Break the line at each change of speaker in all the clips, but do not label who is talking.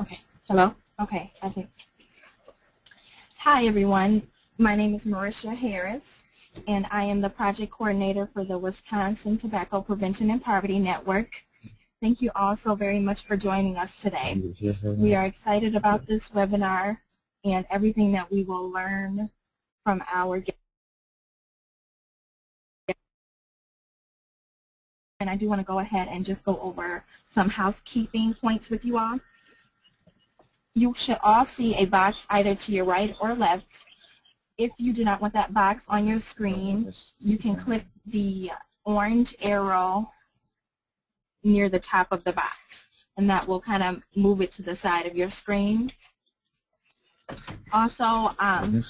Okay. Hello? Okay, I think. Hi, everyone. My name is Marisha Harris, and I am the project coordinator for the Wisconsin Tobacco Prevention and Poverty Network. Thank you all so very much for joining us today. We are excited about this webinar and everything that we will learn from our guests. And I do want to go ahead and just go over some housekeeping points with you all. You should all see a box either to your right or left. If you do not want that box on your screen, you can click the orange arrow near the top of the box, and that will kind of move it to the side of your screen. Also,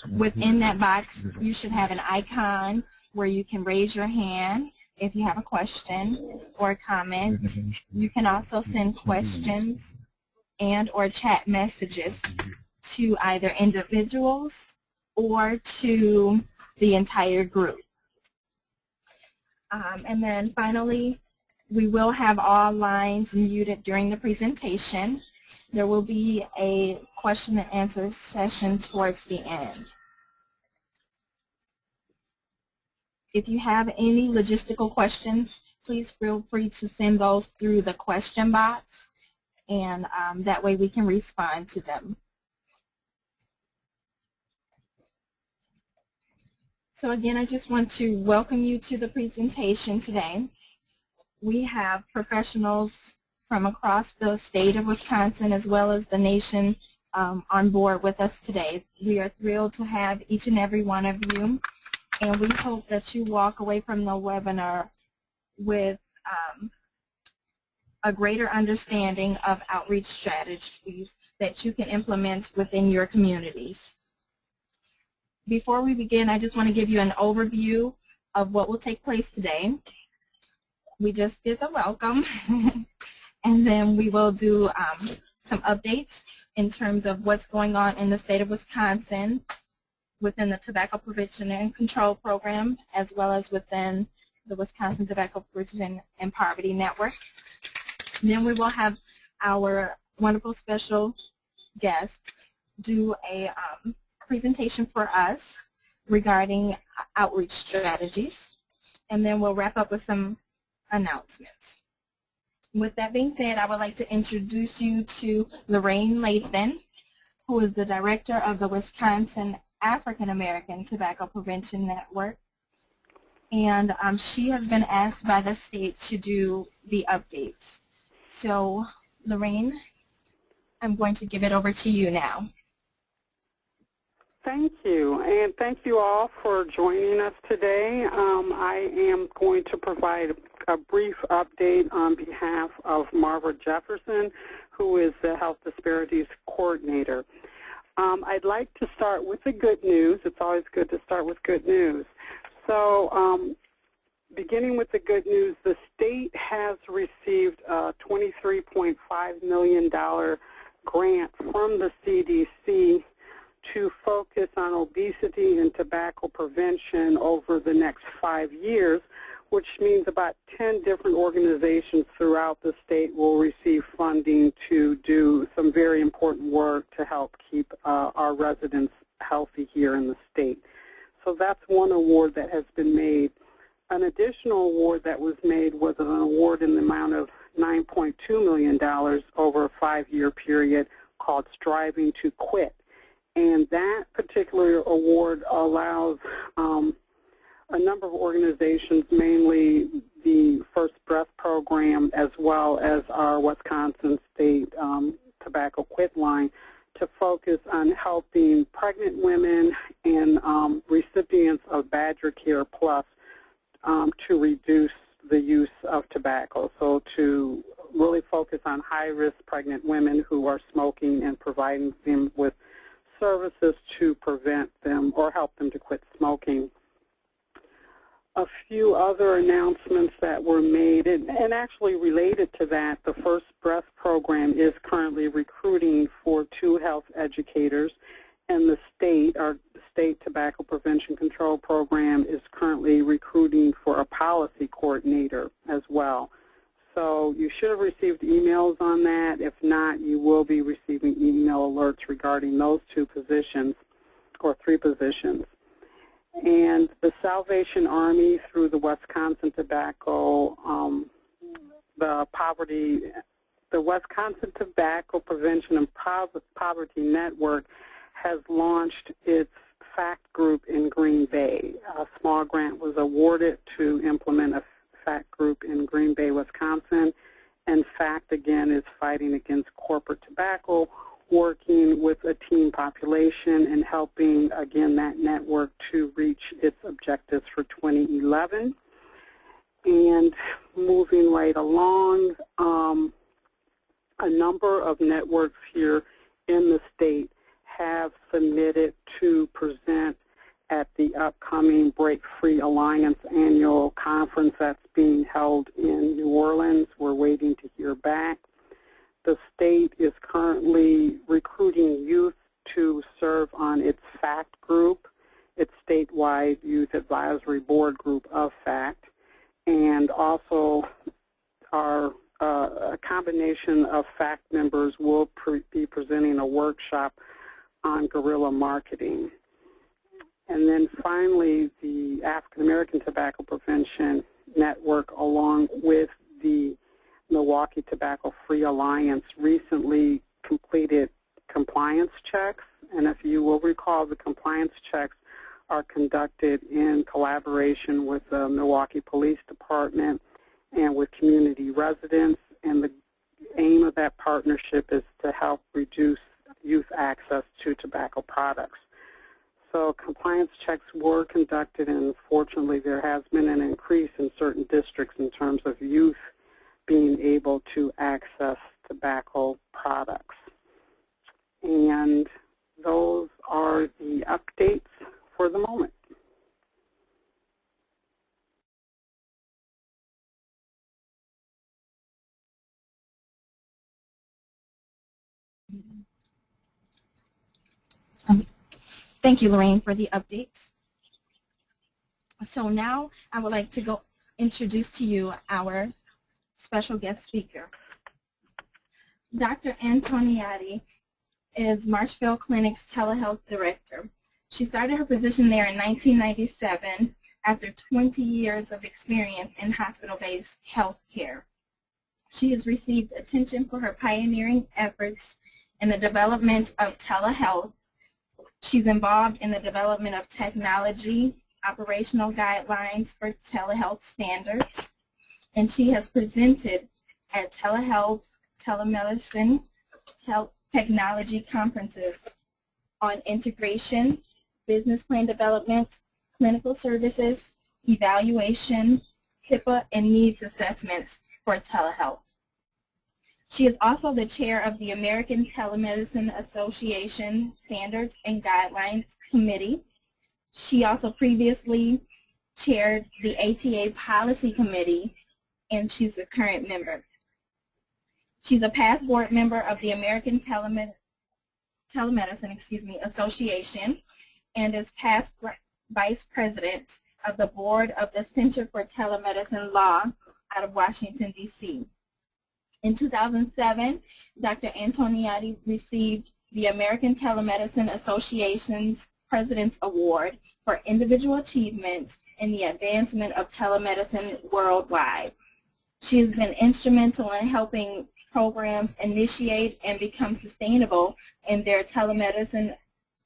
within that box, you should have an icon where you can raise your hand if you have a question or a comment. You can also send questions and or chat messages to either individuals or to the entire group. And then finally, we will have all lines muted during the presentation. There will be a question and answer session towards the end. If you have any logistical questions, please feel free to send those through the question box, and that way we can respond to them. So again, I just want to welcome you to the presentation today. We have professionals from across the state of Wisconsin as well as the nation on board with us today. We are thrilled to have each and every one of you, and we hope that you walk away from the webinar with a greater understanding of outreach strategies that you can implement within your communities. Before we begin, I just want to give you an overview of what will take place today. We just did the welcome, and then we will do some updates in terms of what's going on in the state of Wisconsin within the Tobacco Prevention and Control Program, as well as within the Wisconsin Tobacco Prevention and Poverty Network. Then we will have our wonderful special guest do a presentation for us regarding outreach strategies, and then we'll wrap up with some announcements. With that being said, I would like to introduce you to Lorraine Lathan, who is the director of the Wisconsin African American Tobacco Prevention Network, and she has been asked by the state to do the updates. So, Lorraine, I'm going to give it over to you now.
Thank you, and thank you all for joining us today. I am going to provide a brief update on behalf of Marva Jefferson, who is the Health Disparities Coordinator. I'd like to start with the good news. It's always good to start with good news. So beginning with the good news, the state has received a $23.5 million grant from the CDC to focus on obesity and tobacco prevention over the next 5 years, which means about 10 different organizations throughout the state will receive funding to do some very important work to help keep our residents healthy here in the state. So that's one award that has been made. An additional award that was made was an award in the amount of $9.2 million over a 5-year period called Striving to Quit. And that particular award allows a number of organizations, mainly the First Breath program as well as our Wisconsin State Tobacco Quit line, to focus on helping pregnant women and recipients of Badger Care Plus to reduce the use of tobacco. So to really focus on high-risk pregnant women who are smoking and providing them with services to prevent them or help them to quit smoking. A few other announcements that were made, and actually related to that, the First Breath program is currently recruiting for 2 health educators, and the state, our State Tobacco Prevention Control Program, is currently recruiting for a policy coordinator as well. So you should have received emails on that. If not, you will be receiving email alerts regarding those 2 positions or 3 positions. And the Salvation Army through the Wisconsin Tobacco, the Wisconsin Tobacco Prevention and Poverty Network has launched its FACT group in Green Bay. A small grant was awarded to implement a FACT group in Green Bay, Wisconsin. And FACT, again, is fighting against corporate tobacco, working with a teen population and helping, again, that network to reach its objectives for 2011. And moving right along, a number of networks here in the state have submitted to present at the upcoming Break Free Alliance annual conference that's being held in New Orleans. We're waiting to hear back. The state is currently recruiting youth to serve on its FACT group, its statewide youth advisory board group of FACT, and also a combination of FACT members will be presenting a workshop on guerrilla marketing. And then finally, the African American Tobacco Prevention Network, along with the Milwaukee Tobacco Free Alliance, recently completed compliance checks. And if you will recall, the compliance checks are conducted in collaboration with the Milwaukee Police Department and with community residents. And the aim of that partnership is to help reduce youth access to tobacco products. So compliance checks were conducted, and fortunately there has been an increase in certain districts in terms of youth being able to access tobacco products. And those are the updates for the moment.
Thank you, Lorraine, for the updates. So now I would like to introduce to you our special guest speaker. Dr. Antoniadi is Marshfield Clinic's telehealth director. She started her position there in 1997 after 20 years of experience in hospital-based health care. She has received attention for her pioneering efforts in the development of telehealth. She's involved in the development of technology, operational guidelines for telehealth standards, and she has presented at telehealth, telemedicine, technology conferences on integration, business plan development, clinical services, evaluation, HIPAA, and needs assessments for telehealth. She is also the chair of the American Telemedicine Association Standards and Guidelines Committee. She also previously chaired the ATA Policy Committee, and she's a current member. She's a past board member of the American Telemedicine Association and is past vice president of the board of the Center for Telemedicine Law out of Washington, D.C. In 2007, Dr. Antoniadi received the American Telemedicine Association's President's Award for Individual Achievement in the Advancement of Telemedicine Worldwide. She has been instrumental in helping programs initiate and become sustainable in their telemedicine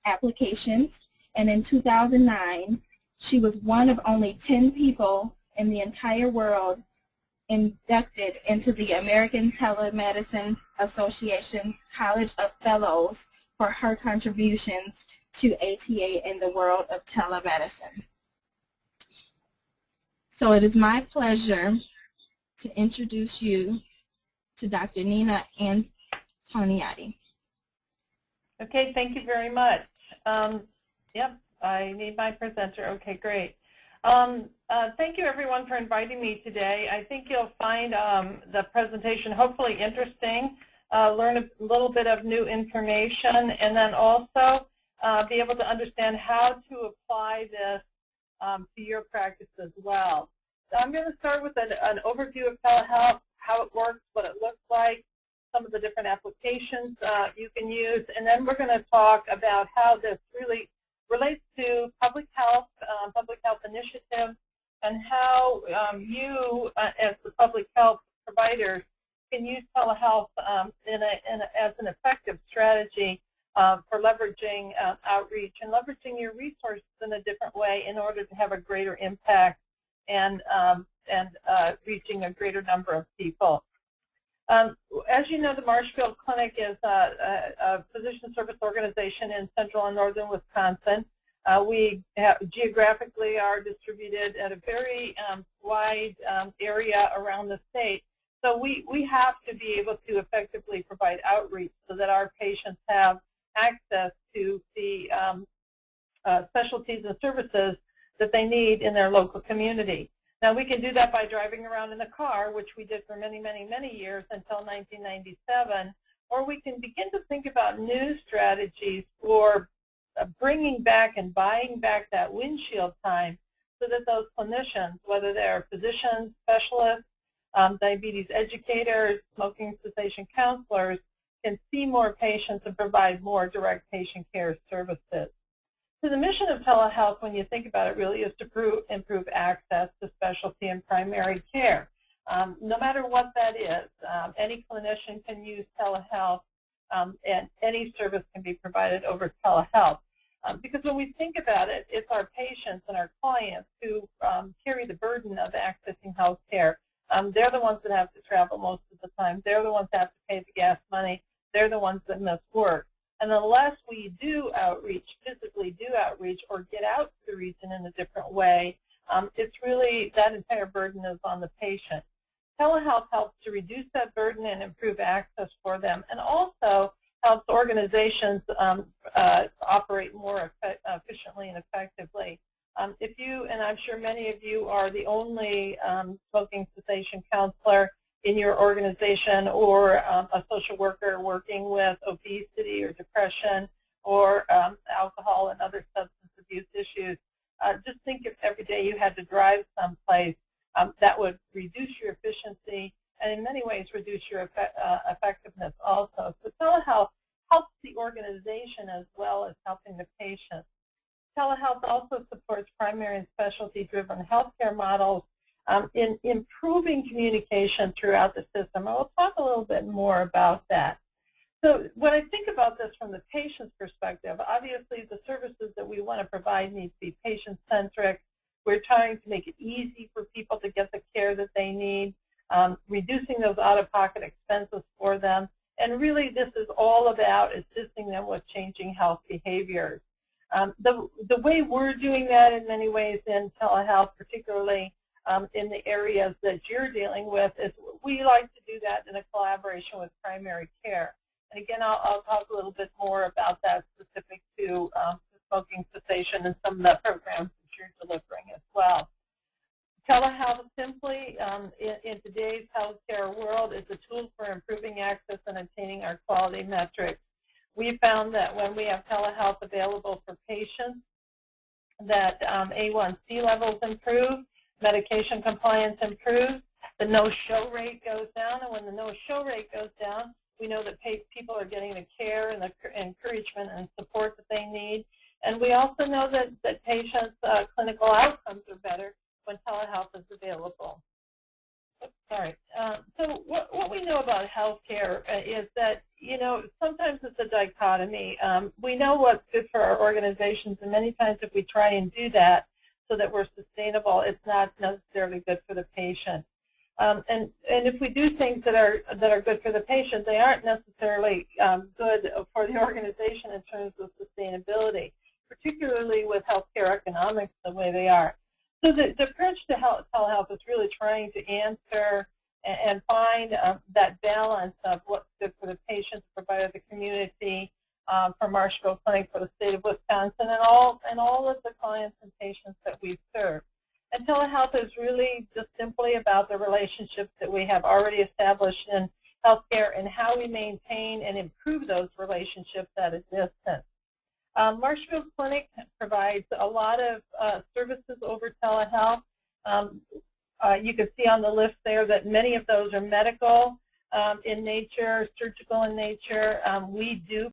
applications. And in 2009, she was one of only 10 people in the entire world inducted into the American Telemedicine Association's College of Fellows for her contributions to ATA in the world of telemedicine. So it is my pleasure to introduce you to Dr. Nina Antoniadi.
Okay, thank you very much. Yep, I need my presenter. Okay, great. Thank you, everyone, for inviting me today. I think you'll find the presentation hopefully interesting, learn a little bit of new information, and then also be able to understand how to apply this to your practice as well. So I'm going to start with an overview of telehealth, how it works, what it looks like, some of the different applications you can use, and then we're going to talk about how this really relates to public health initiatives, and how you, as the public health providers, can use telehealth as an effective strategy for leveraging outreach and leveraging your resources in a different way in order to have a greater impact and reaching a greater number of people. As you know, the Marshfield Clinic is a physician service organization in central and northern Wisconsin. We geographically are distributed at a very wide area around the state. So we have to be able to effectively provide outreach so that our patients have access to the specialties and services that they need in their local community. Now, we can do that by driving around in the car, which we did for many, many, many years until 1997, or we can begin to think about new strategies for bringing back and buying back that windshield time so that those clinicians, whether they're physicians, specialists, diabetes educators, smoking cessation counselors, can see more patients and provide more direct patient care services. So the mission of telehealth, when you think about it, really is to improve access to specialty and primary care. No matter what that is, any clinician can use telehealth, and any service can be provided over telehealth. Because when we think about it, it's our patients and our clients who carry the burden of accessing health care. They're the ones that have to travel most of the time. They're the ones that have to pay the gas money. They're the ones that miss work. And unless we do outreach, physically do outreach, or get out to the region in a different way, it's really, that entire burden is on the patient. Telehealth helps to reduce that burden and improve access for them, and also helps organizations operate more efficiently and effectively. If you, and I'm sure many of you are the only smoking cessation counselor in your organization, or a social worker working with obesity or depression or alcohol and other substance abuse issues, just think if every day you had to drive someplace, that would reduce your efficiency and in many ways reduce your effectiveness also. So telehealth helps the organization as well as helping the patient. Telehealth also supports primary and specialty-driven healthcare models in improving communication throughout the system. I will talk a little bit more about that. So when I think about this from the patient's perspective, obviously the services that we want to provide need to be patient-centric. We're trying to make it easy for people to get the care that they need, reducing those out-of-pocket expenses for them. And really this is all about assisting them with changing health behaviors. The way we're doing that in many ways in telehealth, particularly in the areas that you're dealing with, is we like to do that in a collaboration with primary care. And again, I'll talk a little bit more about that specific to smoking cessation and some of the programs that you're delivering as well. Telehealth simply, in today's healthcare world, is a tool for improving access and attaining our quality metrics. We found that when we have telehealth available for patients, that A1C levels improve, medication compliance improves, the no-show rate goes down, and when the no-show rate goes down, we know that people are getting the care and the encouragement and support that they need. And we also know that patients' clinical outcomes are better when telehealth is available. Oops, sorry. So what we know about healthcare is that, you know, sometimes it's a dichotomy. We know what's good for our organizations, and many times if we try and do that so that we're sustainable, it's not necessarily good for the patient. And if we do things that are good for the patient, they aren't necessarily good for the organization in terms of sustainability, particularly with healthcare economics the way they are. So the approach to telehealth is really trying to answer and find that balance of what's good for the patient, the provider, the community, for Marshfield Clinic, for the state of Wisconsin, and all of the clients and patients that we serve. And telehealth is really just simply about the relationships that we have already established in healthcare and how we maintain and improve those relationships at a distance. Marshfield Clinic provides a lot of services over telehealth. You can see on the list there that many of those are medical in nature, surgical in nature. We do